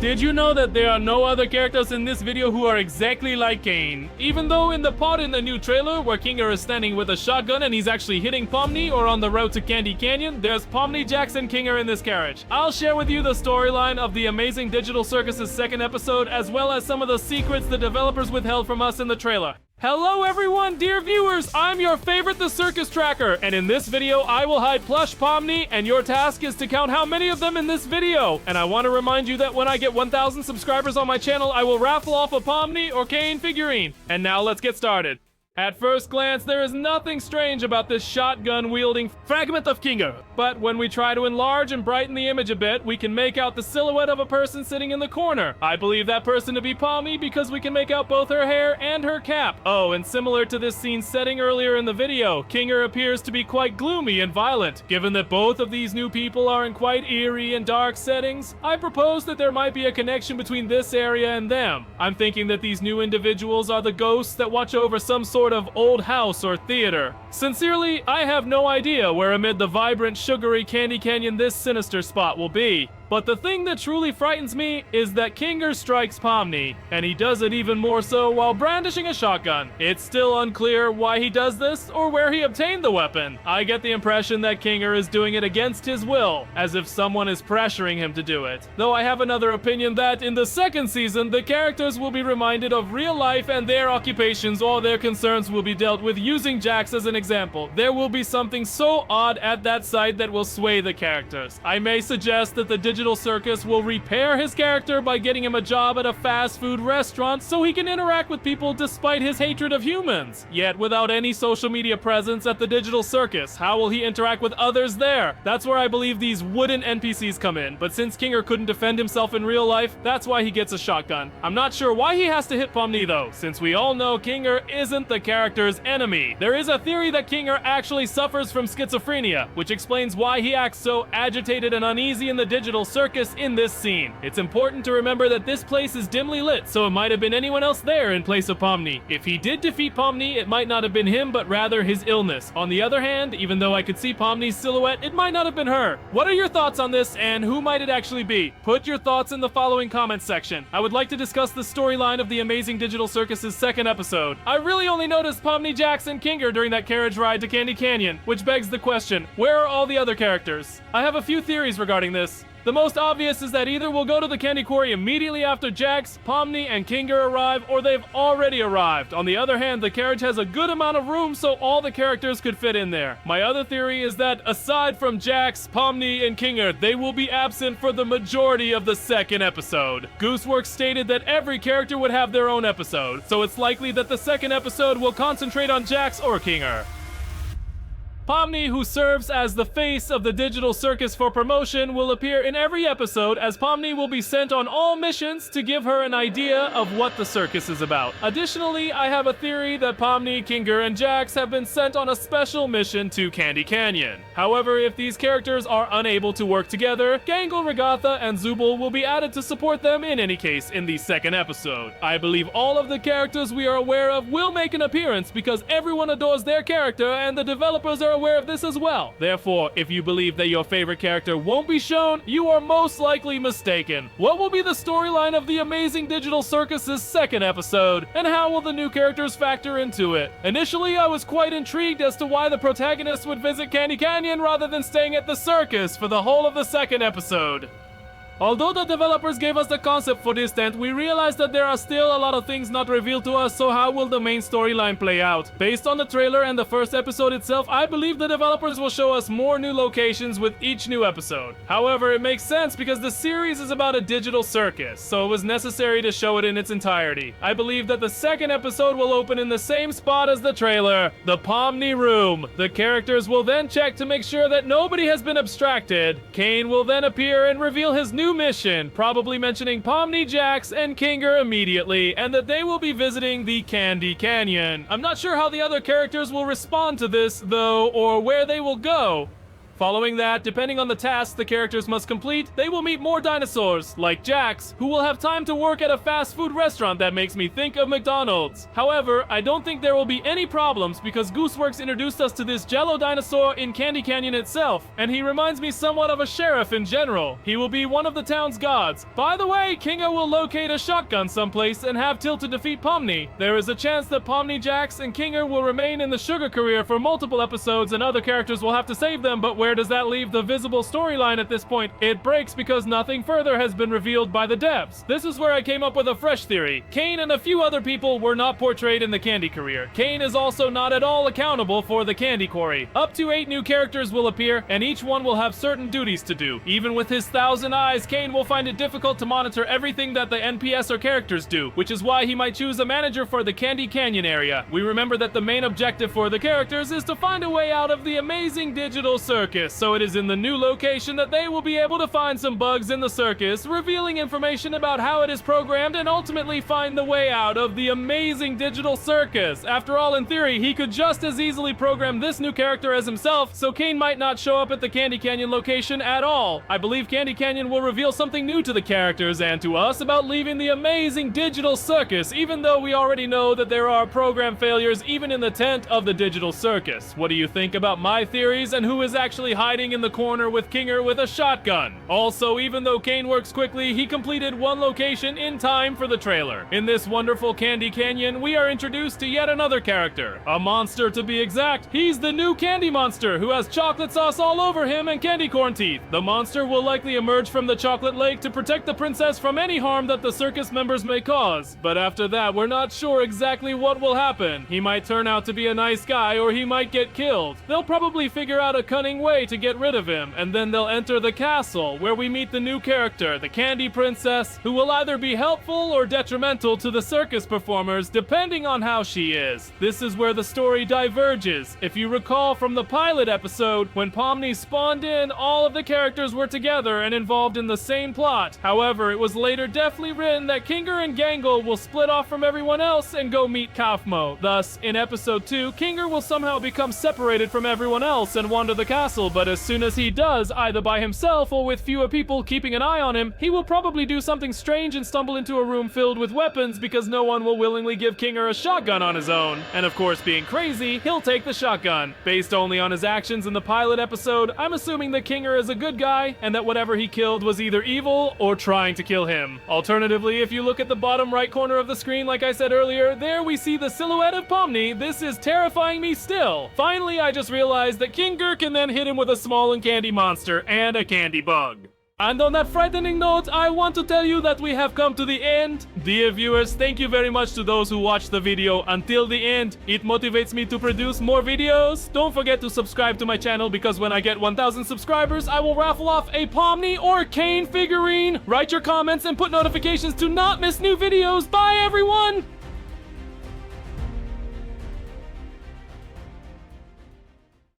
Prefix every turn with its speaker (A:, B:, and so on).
A: Did you know that there are no other characters in this video who are exactly like Kane? Even though in the part in the new trailer where Kinger is standing with a shotgun and he's actually hitting Pomni or on the road to Candy Canyon, there's Pomni, Jax, and Kinger in this carriage. I'll share with you the storyline of the Amazing Digital Circus' second episode, as well as some of the secrets the developers withheld from us in the trailer. Hello everyone, dear viewers, I'm your favorite The Circus Tracker, and in this video I will hide plush Pomni, and your task is to count how many of them in this video. And I want to remind you that when I get 1,000 subscribers on my channel, I will raffle off a Pomni or Kane figurine. And now let's get started. At first glance, there is nothing strange about this shotgun-wielding fragment of Kinger. But when we try to enlarge and brighten the image a bit, we can make out the silhouette of a person sitting in the corner. I believe that person to be Pomni because we can make out both her hair and her cap. Oh, and similar to this scene setting earlier in the video, Kinger appears to be quite gloomy and violent. Given that both of these new people are in quite eerie and dark settings, I propose that there might be a connection between this area and them. I'm thinking that these new individuals are the ghosts that watch over some sort of old house or theater. Sincerely, I have no idea where amid the vibrant, sugary Candy Canyon this sinister spot will be. But the thing that truly frightens me is that Kinger strikes Pomni, and he does it even more so while brandishing a shotgun. It's still unclear why he does this or where he obtained the weapon. I get the impression that Kinger is doing it against his will, as if someone is pressuring him to do it. Though I have another opinion that in the second season, the characters will be reminded of real life and their occupations, or their concerns will be dealt with using Jax as an example. There will be something so odd at that site that will sway the characters. I may suggest that the Digital Circus will repair his character by getting him a job at a fast food restaurant so he can interact with people despite his hatred of humans. Yet without any social media presence at the Digital Circus, how will he interact with others there? That's where I believe these wooden NPCs come in, but since Kinger couldn't defend himself in real life, that's why he gets a shotgun. I'm not sure why he has to hit Pomni though, since we all know Kinger isn't the character's enemy. There is a theory that Kinger actually suffers from schizophrenia, which explains why he acts so agitated and uneasy in the Digital Circus in this scene. It's important to remember that this place is dimly lit, so it might have been anyone else there in place of Pomni. If he did defeat Pomni, it might not have been him, but rather his illness. On the other hand, even though I could see Pomni's silhouette, it might not have been her. What are your thoughts on this, and who might it actually be? Put your thoughts in the following comment section. I would like to discuss the storyline of the Amazing Digital Circus' second episode. I really only noticed Pomni, Jax, and Kinger during that carriage ride to Candy Canyon, which begs the question, where are all the other characters? I have a few theories regarding this. The most obvious is that either we'll go to the candy quarry immediately after Jax, Pomni, and Kinger arrive, or they've already arrived. On the other hand, the carriage has a good amount of room, so all the characters could fit in there. My other theory is that aside from Jax, Pomni, and Kinger, they will be absent for the majority of the second episode. Gooseworks stated that every character would have their own episode, so it's likely that the second episode will concentrate on Jax or Kinger. Pomni, who serves as the face of the Digital Circus for promotion, will appear in every episode, as Pomni will be sent on all missions to give her an idea of what the circus is about. Additionally, I have a theory that Pomni, Kinger, and Jax have been sent on a special mission to Candy Canyon. However, if these characters are unable to work together, Gangle, Regatha, and Zubul will be added to support them in any case in the second episode. I believe all of the characters we are aware of will make an appearance because everyone adores their character and the developers are aware of this as well. Therefore, if you believe that your favorite character won't be shown, you are most likely mistaken. What will be the storyline of the Amazing Digital Circus' second episode, and how will the new characters factor into it? Initially, I was quite intrigued as to why the protagonist would visit Candy Canyon rather than staying at the circus for the whole of the second episode. Although the developers gave us the concept for this tent, we realized that there are still a lot of things not revealed to us, so how will the main storyline play out? Based on the trailer and the first episode itself, I believe the developers will show us more new locations with each new episode. However, it makes sense because the series is about a digital circus, so it was necessary to show it in its entirety. I believe that the second episode will open in the same spot as the trailer, the Pomni Room. The characters will then check to make sure that nobody has been abstracted. Kane will then appear and reveal his new mission, probably mentioning Pomni, Jax, and Kinger immediately, and that they will be visiting the Candy Canyon. I'm not sure how the other characters will respond to this, though, or where they will go. Following that, depending on the tasks the characters must complete, they will meet more dinosaurs, like Jax, who will have time to work at a fast food restaurant that makes me think of McDonald's. However, I don't think there will be any problems because Gooseworks introduced us to this Jello dinosaur in Candy Canyon itself, and he reminds me somewhat of a sheriff in general. He will be one of the town's gods. By the way, Kinga will locate a shotgun someplace and have Till to defeat Pomni. There is a chance that Pomni, Jax, and Kinga will remain in the Sugar career for multiple episodes and other characters will have to save them, but where does that leave the visible storyline at this point? It breaks because nothing further has been revealed by the devs. This is where I came up with a fresh theory. Cain and a few other people were not portrayed in the Candy career. Cain is also not at all accountable for the Candy Quarry. Up to 8 new characters will appear, and each one will have certain duties to do. Even with his 1,000 eyes, Cain will find it difficult to monitor everything that the NPS or characters do, which is why he might choose a manager for the Candy Canyon area. We remember that the main objective for the characters is to find a way out of the amazing digital circus, so it is in the new location that they will be able to find some bugs in the circus, revealing information about how it is programmed and ultimately find the way out of the amazing digital circus. After all, in theory, he could just as easily program this new character as himself, so Cain might not show up at the Candy Canyon location at all. I believe Candy Canyon will reveal something new to the characters and to us about leaving the amazing digital circus, even though we already know that there are program failures even in the tent of the digital circus. What do you think about my theories and who is actually hiding in the corner with Kinger with a shotgun? Also, even though Cain works quickly, he completed one location in time for the trailer. In this wonderful Candy Canyon, we are introduced to yet another character. A monster to be exact. He's the new candy monster who has chocolate sauce all over him and candy corn teeth. The monster will likely emerge from the chocolate lake to protect the princess from any harm that the circus members may cause. But after that, we're not sure exactly what will happen. He might turn out to be a nice guy or he might get killed. They'll probably figure out a cunning way to get rid of him, and then they'll enter the castle where we meet the new character, the Candy Princess, who will either be helpful or detrimental to the circus performers depending on how she is. This is where the story diverges. If you recall from the pilot episode, when Pomni spawned in, all of the characters were together and involved in the same plot. However, it was later deftly written that Kinger and Gangle will split off from everyone else and go meet Kaufmo. Thus, in episode 2, Kinger will somehow become separated from everyone else and wander the castle, but as soon as he does, either by himself or with fewer people keeping an eye on him, he will probably do something strange and stumble into a room filled with weapons because no one will willingly give Kinger a shotgun on his own. And of course, being crazy, he'll take the shotgun. Based only on his actions in the pilot episode, I'm assuming that Kinger is a good guy and that whatever he killed was either evil or trying to kill him. Alternatively, if you look at the bottom right corner of the screen, like I said earlier, there we see the silhouette of Pomni. This is terrifying me still. Finally, I just realized that Kinger can then hit him with a small and candy monster and a candy bug. And on that frightening note, I want to tell you that we have come to the end. Dear viewers, thank you very much to those who watched the video until the end. It motivates me to produce more videos. Don't forget to subscribe to my channel because when I get 1,000 subscribers, I will raffle off a Pomni or Cain figurine. Write your comments and put notifications to not miss new videos. Bye everyone!